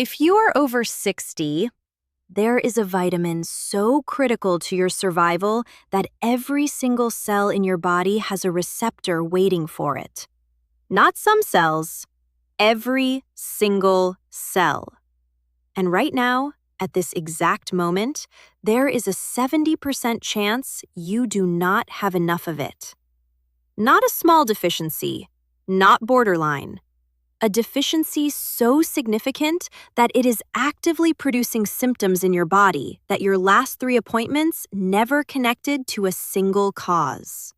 If you are over 60, there is a vitamin so critical to your survival that every single cell in your body has a receptor waiting for it. Not some cells, every single cell. And right now, at this exact moment, there is a 70% chance you do not have enough of it. Not a small deficiency, not borderline. A deficiency so significant that it is actively producing symptoms in your body that your last 3 appointments never connected to a single cause.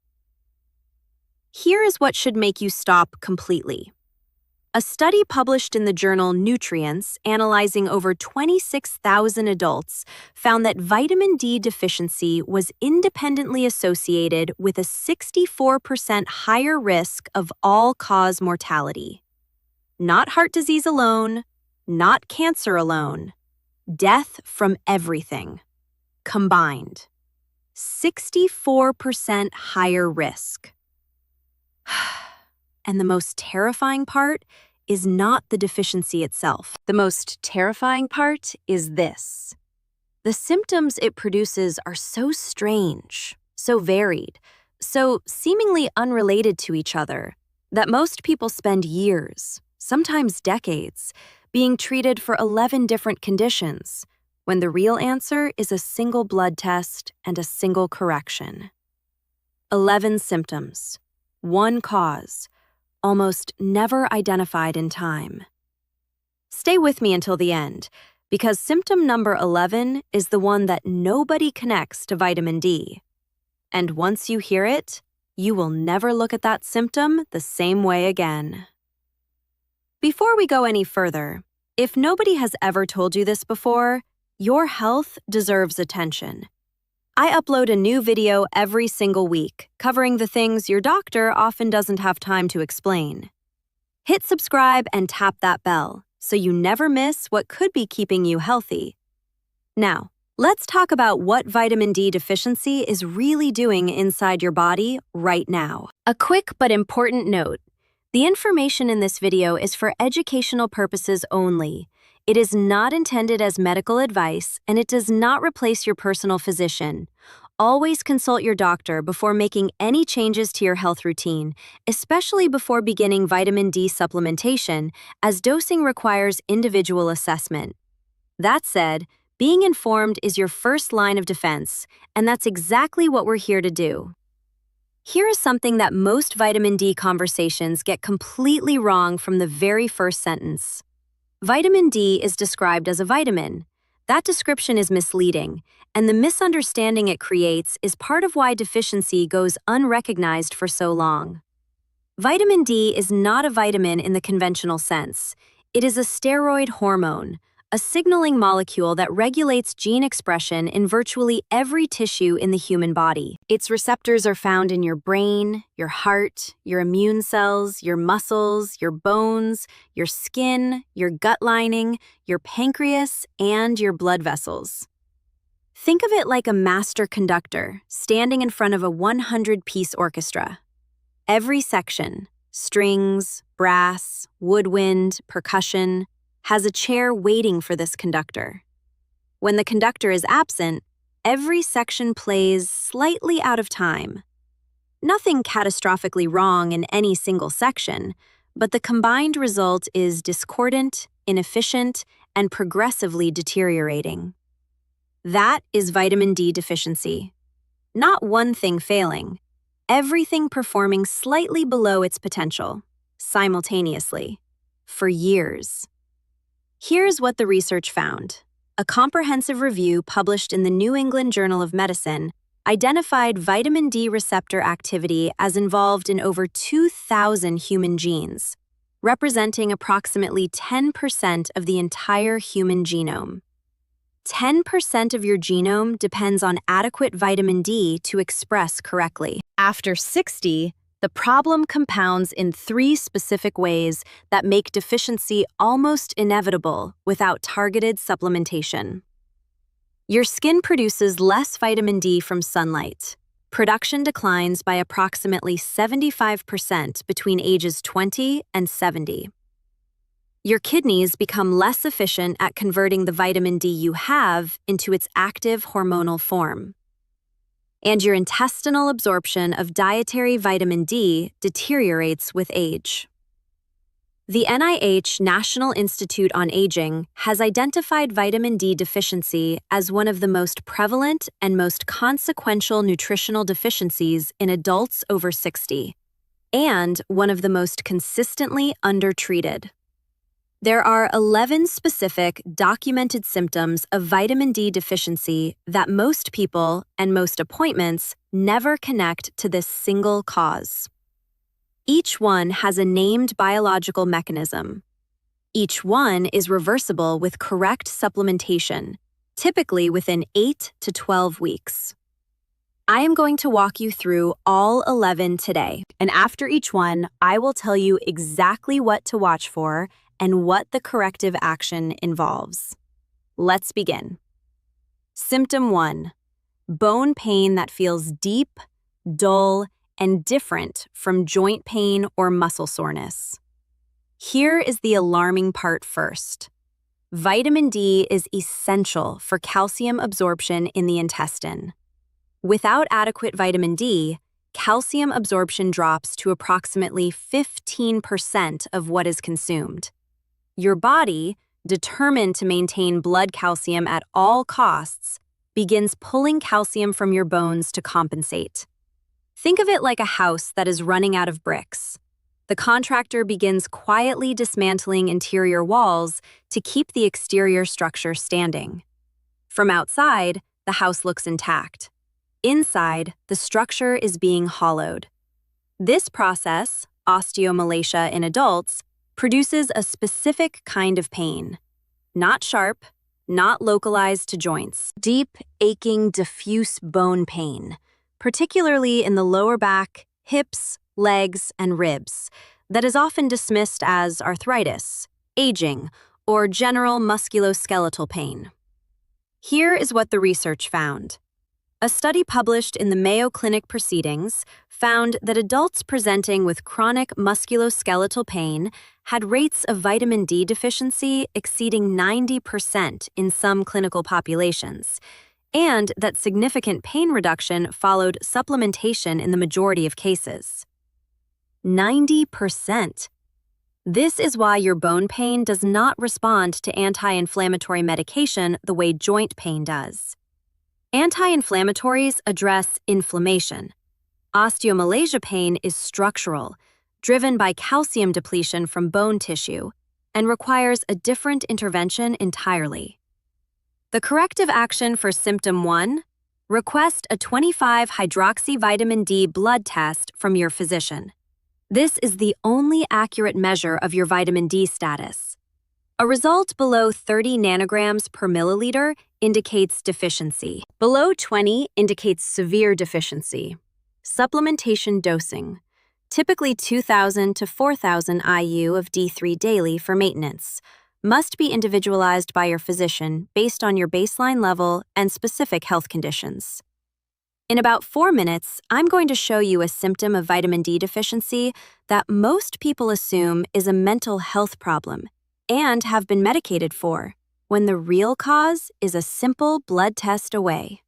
Here is what should make you stop completely. A study published in the journal Nutrients, analyzing over 26,000 adults, found that vitamin D deficiency was independently associated with a 64% higher risk of all-cause mortality. Not heart disease alone, not cancer alone. Death from everything. Combined. 64% higher risk. And the most terrifying part is not the deficiency itself. The most terrifying part is this. The symptoms it produces are so strange, so varied, so seemingly unrelated to each other, that most people spend years, sometimes decades, being treated for 11 different conditions, when the real answer is a single blood test and a single correction. 11 symptoms, one cause, almost never identified in time. Stay with me until the end, because symptom number 11 is the one that nobody connects to vitamin D. And once you hear it, you will never look at that symptom the same way again. Before we go any further, if nobody has ever told you this before, your health deserves attention. I upload a new video every single week, covering the things your doctor often doesn't have time to explain. Hit subscribe and tap that bell so you never miss what could be keeping you healthy. Now, let's talk about what vitamin D deficiency is really doing inside your body right now. A quick but important note. The information in this video is for educational purposes only. It is not intended as medical advice, and it does not replace your personal physician. Always consult your doctor before making any changes to your health routine, especially before beginning vitamin D supplementation, as dosing requires individual assessment. That said, being informed is your first line of defense, and that's exactly what we're here to do. Here is something that most vitamin D conversations get completely wrong from the very first sentence. Vitamin D is described as a vitamin. That description is misleading, and the misunderstanding it creates is part of why deficiency goes unrecognized for so long. Vitamin D is not a vitamin in the conventional sense. It is a steroid hormone, a signaling molecule that regulates gene expression in virtually every tissue in the human body. Its receptors are found in your brain, your heart, your immune cells, your muscles, your bones, your skin, your gut lining, your pancreas, and your blood vessels. Think of it like a master conductor standing in front of a 100-piece orchestra. Every section, strings, brass, woodwind, percussion, has a chair waiting for this conductor. When the conductor is absent, every section plays slightly out of time. Nothing catastrophically wrong in any single section, but the combined result is discordant, inefficient, and progressively deteriorating. That is vitamin D deficiency. Not one thing failing, everything performing slightly below its potential, simultaneously, for years. Here's what the research found. A comprehensive review published in the New England Journal of Medicine identified vitamin D receptor activity as involved in over 2,000 human genes, representing approximately 10% of the entire human genome. 10% of your genome depends on adequate vitamin D to express correctly. After 60, the problem compounds in 3 specific ways that make deficiency almost inevitable without targeted supplementation. Your skin produces less vitamin D from sunlight. Production declines by approximately 75% between ages 20 and 70. Your kidneys become less efficient at converting the vitamin D you have into its active hormonal form. And your intestinal absorption of dietary vitamin D deteriorates with age. The NIH National Institute on Aging has identified vitamin D deficiency as one of the most prevalent and most consequential nutritional deficiencies in adults over 60, and one of the most consistently undertreated. There are 11 specific documented symptoms of vitamin D deficiency that most people and most appointments never connect to this single cause. Each one has a named biological mechanism. Each one is reversible with correct supplementation, typically within 8 to 12 weeks. I am going to walk you through all 11 today, and after each one, I will tell you exactly what to watch for and what the corrective action involves. Let's begin. Symptom 1. Bone pain that feels deep, dull, and different from joint pain or muscle soreness. Here is the alarming part first. Vitamin D is essential for calcium absorption in the intestine. Without adequate vitamin D, calcium absorption drops to approximately 15% of what is consumed. Your body, determined to maintain blood calcium at all costs, begins pulling calcium from your bones to compensate. Think of it like a house that is running out of bricks. The contractor begins quietly dismantling interior walls to keep the exterior structure standing. From outside, the house looks intact. Inside, the structure is being hollowed. This process, osteomalacia in adults, produces a specific kind of pain. Not sharp, not localized to joints. Deep, aching, diffuse bone pain, particularly in the lower back, hips, legs, and ribs, that is often dismissed as arthritis, aging, or general musculoskeletal pain. Here is what the research found. A study published in the Mayo Clinic Proceedings found that adults presenting with chronic musculoskeletal pain had rates of vitamin D deficiency exceeding 90% in some clinical populations, and that significant pain reduction followed supplementation in the majority of cases. 90%. This is why your bone pain does not respond to anti-inflammatory medication the way joint pain does. Anti-inflammatories address inflammation. Osteomalacia pain is structural, driven by calcium depletion from bone tissue, and requires a different intervention entirely. The corrective action for symptom 1: request a 25-hydroxyvitamin D blood test from your physician. This is the only accurate measure of your vitamin D status. A result below 30 nanograms per milliliter indicates deficiency. Below 20 indicates severe deficiency. Supplementation dosing, typically 2,000 to 4,000 IU of D3 daily for maintenance, must be individualized by your physician based on your baseline level and specific health conditions. In about 4 minutes, I'm going to show you a symptom of vitamin D deficiency that most people assume is a mental health problem and have been medicated for, when the real cause is a simple blood test away.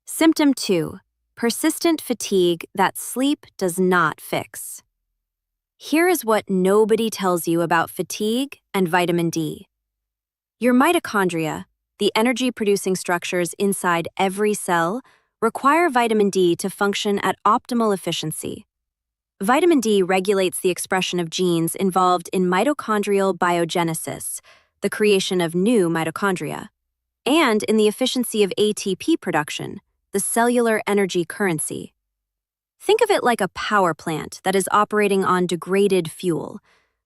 Symptom 2: persistent fatigue that sleep does not fix. Here is what nobody tells you about fatigue and vitamin D. Your mitochondria, the energy-producing structures inside every cell, require vitamin D to function at optimal efficiency. Vitamin D regulates the expression of genes involved in mitochondrial biogenesis, the creation of new mitochondria, and in the efficiency of ATP production, the cellular energy currency. Think of it like a power plant that is operating on degraded fuel.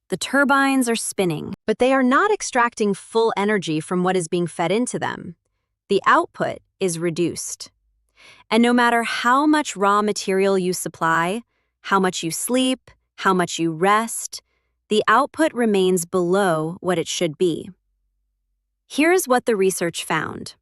The turbines are spinning, but they are not extracting full energy from what is being fed into them. The output is reduced. And no matter how much raw material you supply, how much you sleep, how much you rest, the output remains below what it should be. Here's what the research found.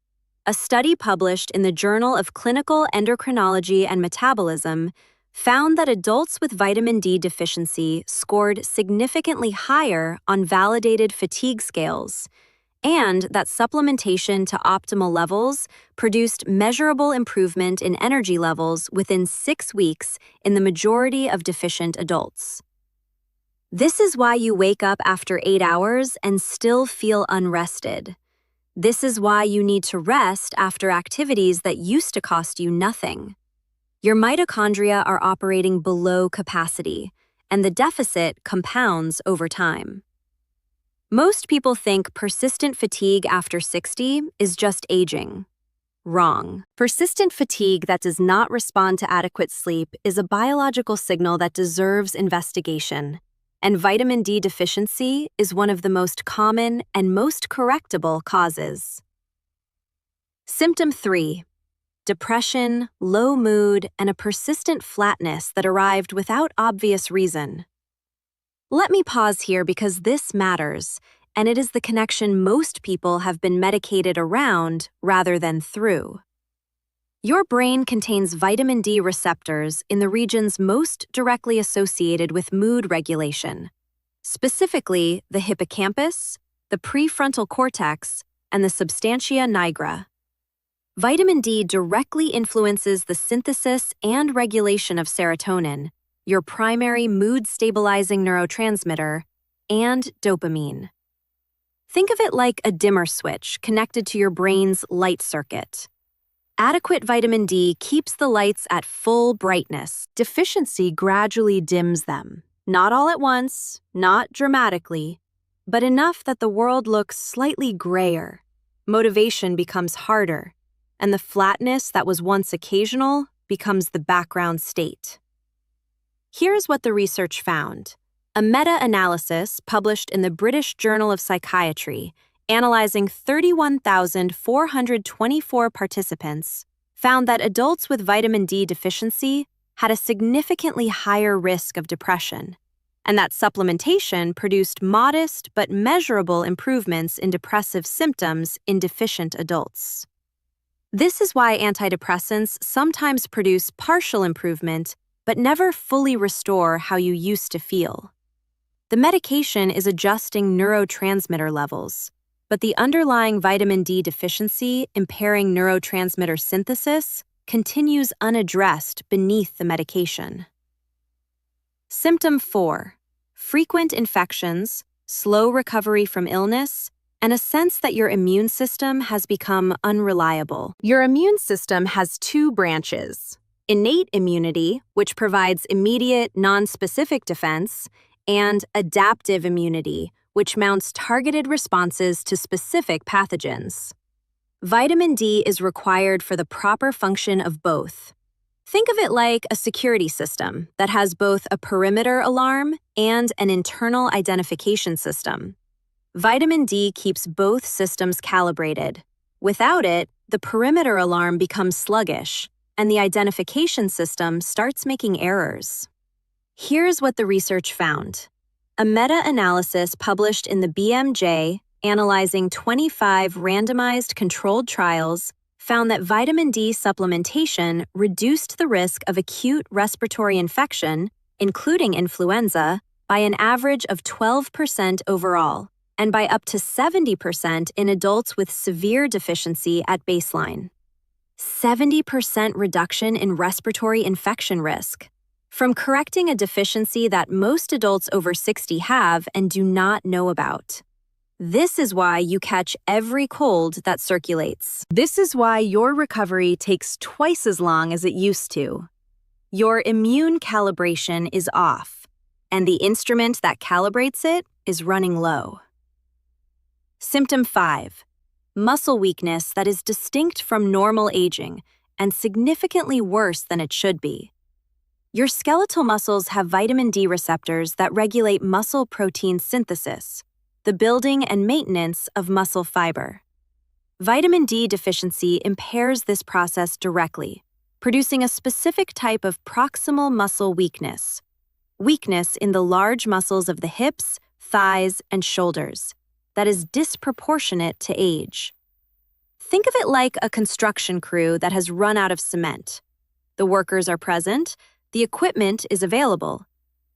A study published in the Journal of Clinical Endocrinology and Metabolism found that adults with vitamin D deficiency scored significantly higher on validated fatigue scales, and that supplementation to optimal levels produced measurable improvement in energy levels within 6 weeks in the majority of deficient adults. This is why you wake up after 8 hours and still feel unrested. This is why you need to rest after activities that used to cost you nothing. Your mitochondria are operating below capacity, and the deficit compounds over time. Most people think persistent fatigue after 60 is just aging. Wrong. Persistent fatigue that does not respond to adequate sleep is a biological signal that deserves investigation, and vitamin D deficiency is one of the most common and most correctable causes. Symptom 3. Depression, low mood, and a persistent flatness that arrived without obvious reason. Let me pause here because this matters, and it is the connection most people have been medicated around rather than through. Your brain contains vitamin D receptors in the regions most directly associated with mood regulation, specifically the hippocampus, the prefrontal cortex, and the substantia nigra. Vitamin D directly influences the synthesis and regulation of serotonin, your primary mood-stabilizing neurotransmitter, and dopamine. Think of it like a dimmer switch connected to your brain's light circuit. Adequate vitamin D keeps the lights at full brightness. Deficiency gradually dims them. Not all at once, not dramatically, but enough that the world looks slightly grayer. Motivation becomes harder, and the flatness that was once occasional becomes the background state. Here's what the research found. A meta-analysis published in the British Journal of Psychiatry, analyzing 31,424 participants, found that adults with vitamin D deficiency had a significantly higher risk of depression, and that supplementation produced modest but measurable improvements in depressive symptoms in deficient adults. This is why antidepressants sometimes produce partial improvement but never fully restore how you used to feel. The medication is adjusting neurotransmitter levels, but the underlying vitamin D deficiency impairing neurotransmitter synthesis continues unaddressed beneath the medication. Symptom 4. Frequent infections, slow recovery from illness, and a sense that your immune system has become unreliable. Your immune system has 2 branches: innate immunity, which provides immediate, nonspecific defense, and adaptive immunity, which mounts targeted responses to specific pathogens. Vitamin D is required for the proper function of both. Think of it like a security system that has both a perimeter alarm and an internal identification system. Vitamin D keeps both systems calibrated. Without it, the perimeter alarm becomes sluggish, and the identification system starts making errors. Here's what the research found. A meta-analysis published in the BMJ, analyzing 25 randomized controlled trials, found that vitamin D supplementation reduced the risk of acute respiratory infection, including influenza, by an average of 12% overall, and by up to 70% in adults with severe deficiency at baseline. 70% reduction in respiratory infection risk, from correcting a deficiency that most adults over 60 have and do not know about. This is why you catch every cold that circulates. This is why your recovery takes twice as long as it used to. Your immune calibration is off, and the instrument that calibrates it is running low. Symptom 5. Muscle weakness that is distinct from normal aging and significantly worse than it should be. Your skeletal muscles have vitamin D receptors that regulate muscle protein synthesis, the building and maintenance of muscle fiber. Vitamin D deficiency impairs this process directly, producing a specific type of proximal muscle weakness in the large muscles of the hips, thighs, and shoulders, that is disproportionate to age. Think of it like a construction crew that has run out of cement. The workers are present, The equipment is available,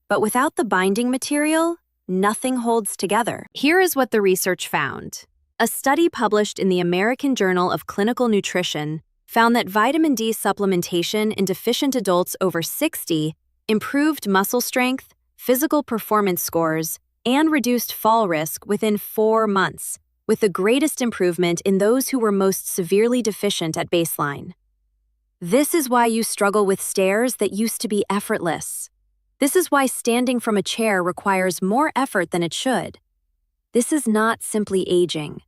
but without the binding material, nothing holds together. Here is what the research found. A study published in the American Journal of Clinical Nutrition found that vitamin D supplementation in deficient adults over 60 improved muscle strength, physical performance scores, and reduced fall risk within 4 months, with the greatest improvement in those who were most severely deficient at baseline. This is why you struggle with stairs that used to be effortless. This is why standing from a chair requires more effort than it should. This is not simply aging.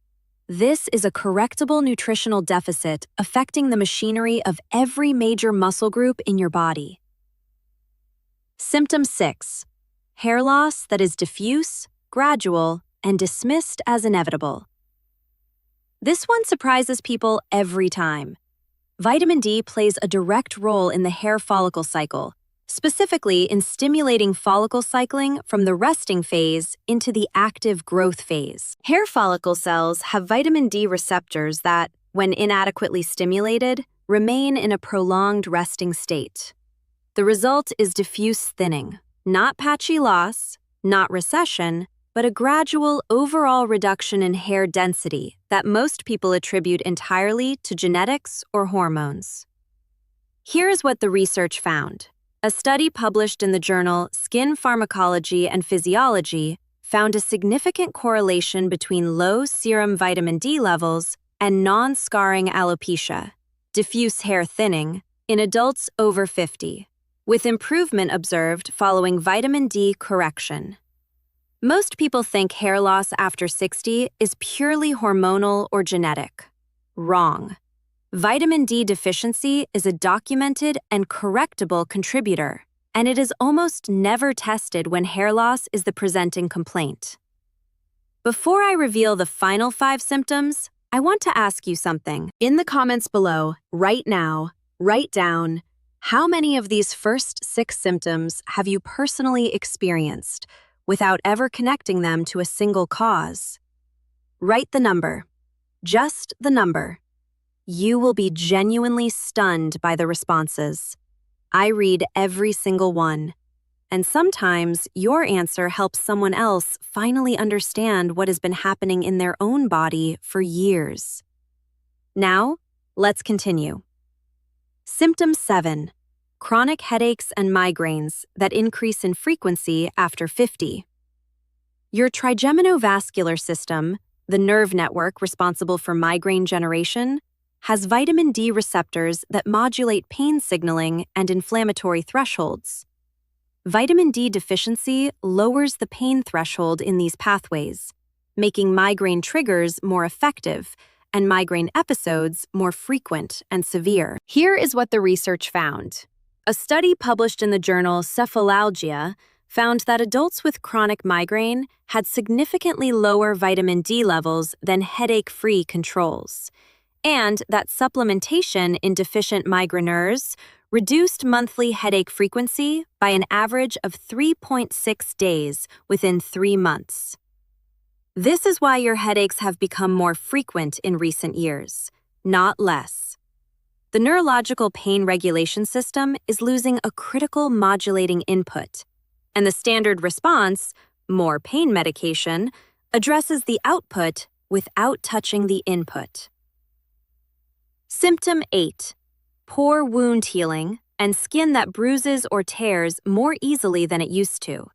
This is a correctable nutritional deficit affecting the machinery of every major muscle group in your body. Symptom 6. Hair loss that is diffuse, gradual, and dismissed as inevitable. This one surprises people every time. Vitamin D plays a direct role in the hair follicle cycle, specifically in stimulating follicle cycling from the resting phase into the active growth phase. Hair follicle cells have vitamin D receptors that, when inadequately stimulated, remain in a prolonged resting state. The result is diffuse thinning, not patchy loss, not recession, but a gradual overall reduction in hair density that most people attribute entirely to genetics or hormones. Here is what the research found. A study published in the journal Skin Pharmacology and Physiology found a significant correlation between low serum vitamin D levels and non-scarring alopecia, diffuse hair thinning, in adults over 50, with improvement observed following vitamin D correction. Most people think hair loss after 60 is purely hormonal or genetic. Wrong. Vitamin D deficiency is a documented and correctable contributor, and it is almost never tested when hair loss is the presenting complaint. Before I reveal the final 5 symptoms, I want to ask you something. In the comments below, right now, write down, how many of these first 6 symptoms have you personally experienced without ever connecting them to a single cause? Write the number. Just the number. You will be genuinely stunned by the responses. I read every single one, and sometimes your answer helps someone else finally understand what has been happening in their own body for years. Now, let's continue. Symptom 7. Chronic headaches and migraines that increase in frequency after 50. Your trigeminal-vascular system, the nerve network responsible for migraine generation, has vitamin D receptors that modulate pain signaling and inflammatory thresholds. Vitamin D deficiency lowers the pain threshold in these pathways, making migraine triggers more effective and migraine episodes more frequent and severe. Here is what the research found. A study published in the journal Cephalalgia found that adults with chronic migraine had significantly lower vitamin D levels than headache-free controls, and that supplementation in deficient migraineurs reduced monthly headache frequency by an average of 3.6 days within 3 months. This is why your headaches have become more frequent in recent years, not less. The neurological pain regulation system is losing a critical modulating input, and the standard response, more pain medication, addresses the output without touching the input. Symptom 8. Poor wound healing and skin that bruises or tears more easily than it used to.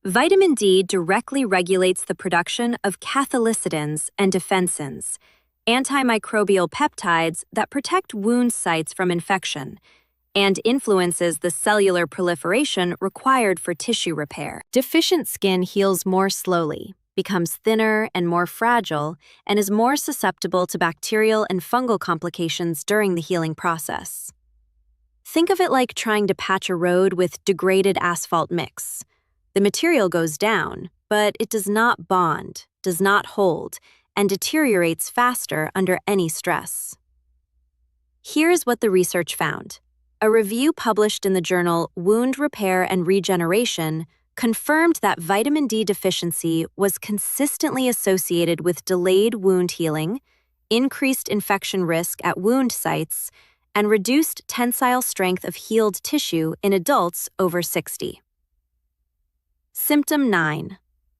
Vitamin D directly regulates the production of catholicitins and defensins, antimicrobial peptides that protect wound sites from infection, and influences the cellular proliferation required for tissue repair. Deficient skin heals more slowly, becomes thinner and more fragile, and is more susceptible to bacterial and fungal complications during the healing process. Think of it like trying to patch a road with degraded asphalt mix. The material goes down, but it does not bond, does not hold, and deteriorates faster under any stress. Here's what the research found. A review published in the journal Wound Repair and Regeneration confirmed that vitamin D deficiency was consistently associated with delayed wound healing, increased infection risk at wound sites, and reduced tensile strength of healed tissue in adults over 60. Symptom 9.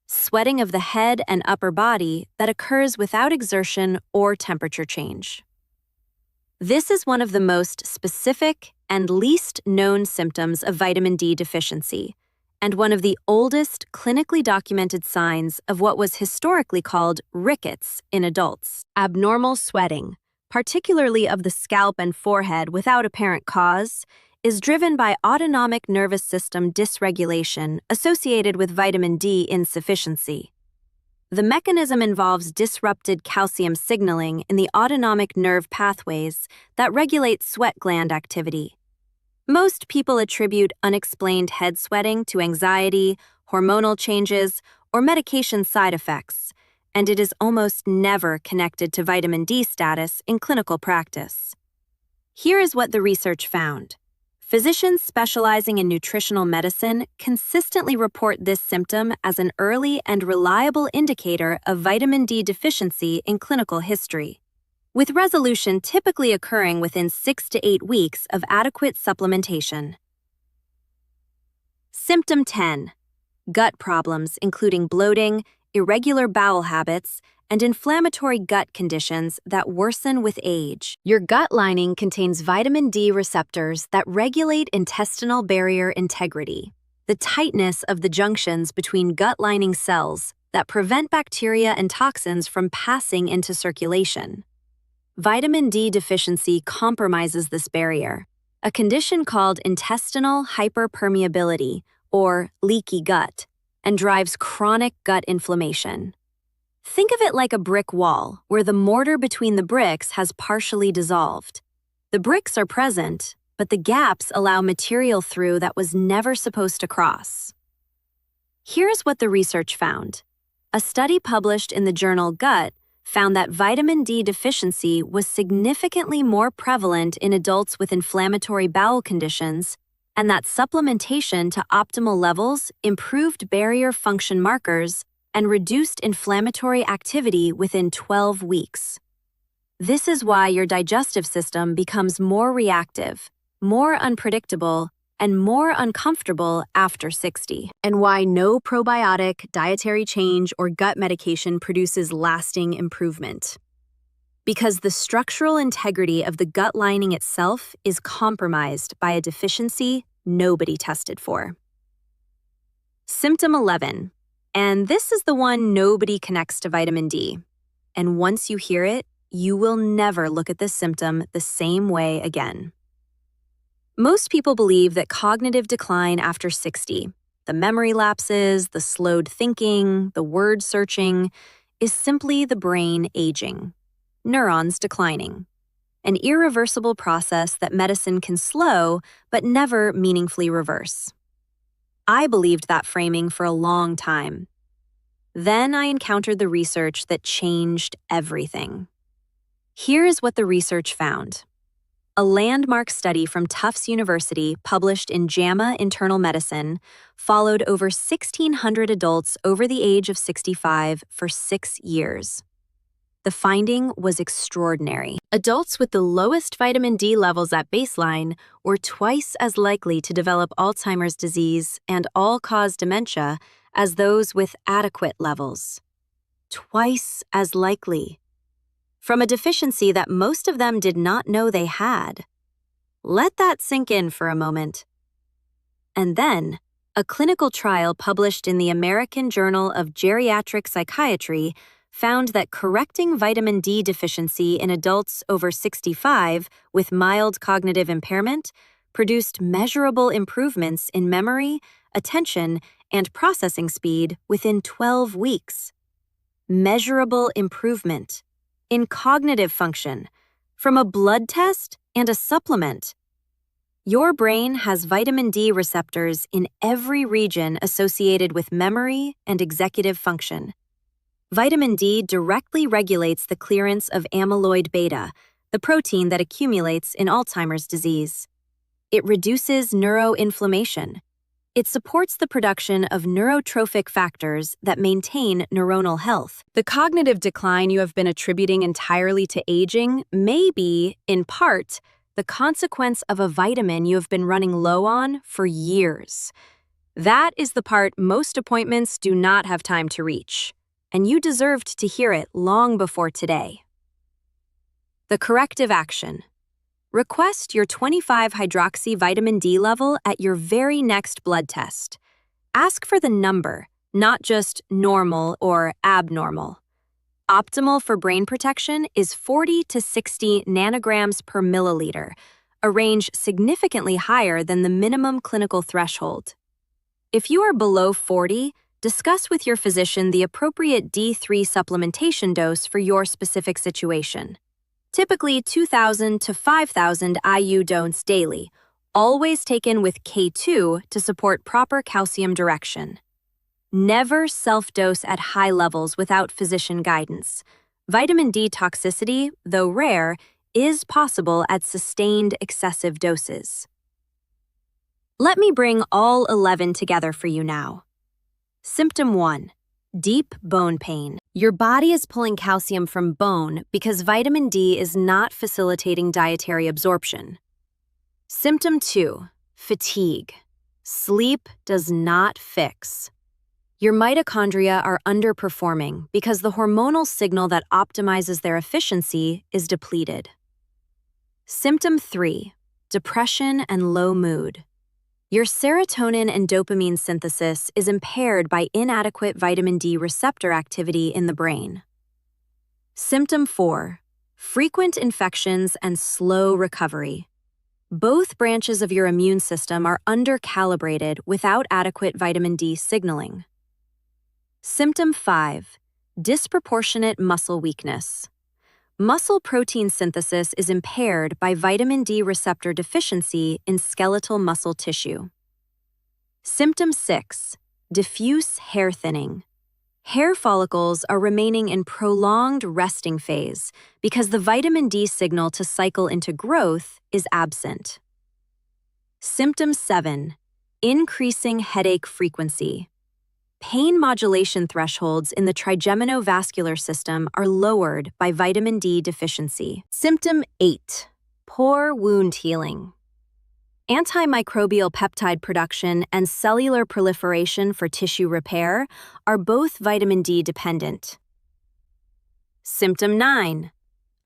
Sweating of the head and upper body that occurs without exertion or temperature change. This is one of the most specific and least known symptoms of vitamin D deficiency, and one of the oldest clinically documented signs of what was historically called rickets in adults. Abnormal sweating, particularly of the scalp and forehead without apparent cause, is driven by autonomic nervous system dysregulation associated with vitamin D insufficiency. The mechanism involves disrupted calcium signaling in the autonomic nerve pathways that regulate sweat gland activity. Most people attribute unexplained head sweating to anxiety, hormonal changes, or medication side effects, and it is almost never connected to vitamin D status in clinical practice. Here is what the research found. Physicians specializing in nutritional medicine consistently report this symptom as an early and reliable indicator of vitamin D deficiency in clinical history, with resolution typically occurring within 6 to 8 weeks of adequate supplementation. Symptom 10. Gut problems including bloating, irregular bowel habits, and inflammatory gut conditions that worsen with age. Your gut lining contains vitamin D receptors that regulate intestinal barrier integrity, the tightness of the junctions between gut lining cells that prevent bacteria and toxins from passing into circulation. Vitamin D deficiency compromises this barrier, a condition called intestinal hyperpermeability, or leaky gut, and drives chronic gut inflammation. Think of it like a brick wall, where the mortar between the bricks has partially dissolved. The bricks are present, but the gaps allow material through that was never supposed to cross. Here's what the research found. A study published in the journal Gut found that vitamin D deficiency was significantly more prevalent in adults with inflammatory bowel conditions, and that supplementation to optimal levels improved barrier function markers and reduced inflammatory activity within 12 weeks. This is why your digestive system becomes more reactive, more unpredictable, and more uncomfortable after 60, and why no probiotic, dietary change, or gut medication produces lasting improvement. Because the structural integrity of the gut lining itself is compromised by a deficiency nobody tested for. Symptom 11. And this is the one nobody connects to vitamin D. And once you hear it, you will never look at this symptom the same way again. Most people believe that cognitive decline after 60, the memory lapses, the slowed thinking, the word searching, is simply the brain aging, neurons declining, an irreversible process that medicine can slow but never meaningfully reverse. I believed that framing for a long time. Then I encountered the research that changed everything. Here is what the research found. A landmark study from Tufts University published in JAMA Internal Medicine followed over 1,600 adults over the age of 65 for 6 years. The finding was extraordinary. Adults with the lowest vitamin D levels at baseline were twice as likely to develop Alzheimer's disease and all-cause dementia as those with adequate levels. Twice as likely. From a deficiency that most of them did not know they had. Let that sink in for a moment. And then, a clinical trial published in the American Journal of Geriatric Psychiatry found that correcting vitamin D deficiency in adults over 65 with mild cognitive impairment produced measurable improvements in memory, attention, and processing speed within 12 weeks. Measurable improvement in cognitive function from a blood test and a supplement. Your brain has vitamin D receptors in every region associated with memory and executive function. Vitamin D directly regulates the clearance of amyloid beta, the protein that accumulates in Alzheimer's disease. It reduces neuroinflammation. It supports the production of neurotrophic factors that maintain neuronal health. The cognitive decline you have been attributing entirely to aging may be, in part, the consequence of a vitamin you have been running low on for years. That is the part most appointments do not have time to reach, and you deserved to hear it long before today. The corrective action. Request your 25-hydroxy vitamin D level at your very next blood test. Ask for the number, not just normal or abnormal. Optimal for brain protection is 40 to 60 nanograms per milliliter, a range significantly higher than the minimum clinical threshold. If you are below 40, discuss with your physician the appropriate D3 supplementation dose for your specific situation. Typically 2,000 to 5,000 IU doses daily, always taken with K2 to support proper calcium direction. Never self-dose at high levels without physician guidance. Vitamin D toxicity, though rare, is possible at sustained excessive doses. Let me bring all 11 together for you now. Symptom 1. Deep bone pain. Your body is pulling calcium from bone because vitamin D is not facilitating dietary absorption. Symptom 2. Fatigue. Sleep does not fix. Your mitochondria are underperforming because the hormonal signal that optimizes their efficiency is depleted. Symptom 3. Depression and low mood. Your serotonin and dopamine synthesis is impaired by inadequate vitamin D receptor activity in the brain. Symptom 4. Frequent infections and slow recovery. Both branches of your immune system are undercalibrated without adequate vitamin D signaling. Symptom 5. Disproportionate muscle weakness. Muscle protein synthesis is impaired by vitamin D receptor deficiency in skeletal muscle tissue. Symptom 6. Diffuse hair thinning. Hair follicles are remaining in prolonged resting phase because the vitamin D signal to cycle into growth is absent. Symptom 7. Increasing headache frequency. Pain modulation thresholds in the trigeminal-vascular system are lowered by vitamin D deficiency. Symptom 8. Poor wound healing. Antimicrobial peptide production and cellular proliferation for tissue repair are both vitamin D dependent. Symptom 9.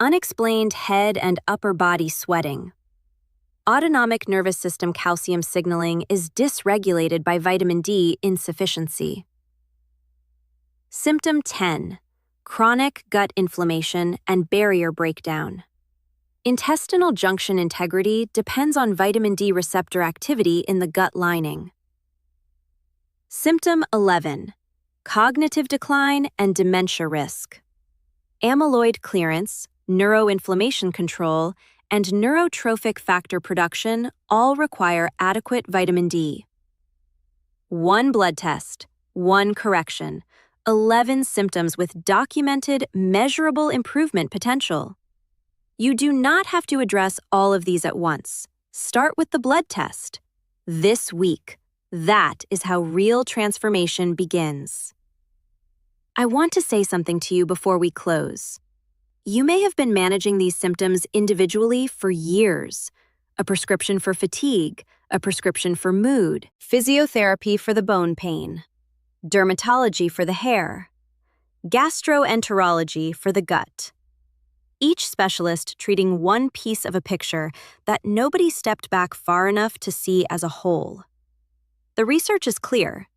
Unexplained head and upper body sweating. Autonomic nervous system calcium signaling is dysregulated by vitamin D insufficiency. Symptom 10. Chronic gut inflammation and barrier breakdown. Intestinal junction integrity depends on vitamin D receptor activity in the gut lining. Symptom 11. Cognitive decline and dementia risk. Amyloid clearance, neuroinflammation control, and neurotrophic factor production all require adequate vitamin D. 1 blood test, 1 correction, 11 symptoms with documented, measurable improvement potential. You do not have to address all of these at once. Start with the blood test. This week, that is how real transformation begins. I want to say something to you before we close. You may have been managing these symptoms individually for years. A prescription for fatigue, a prescription for mood, physiotherapy for the bone pain, dermatology for the hair, gastroenterology for the gut. Each specialist treating one piece of a picture that nobody stepped back far enough to see as a whole. The research is clear.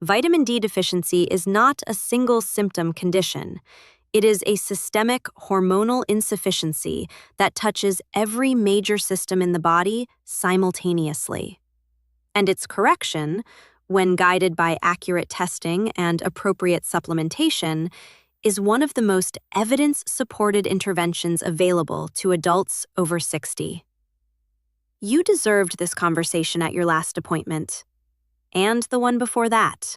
Vitamin D deficiency is not a single symptom condition. It is a systemic hormonal insufficiency that touches every major system in the body simultaneously. And its correction, when guided by accurate testing and appropriate supplementation, is one of the most evidence-supported interventions available to adults over 60. You deserved this conversation at your last appointment, and the one before that.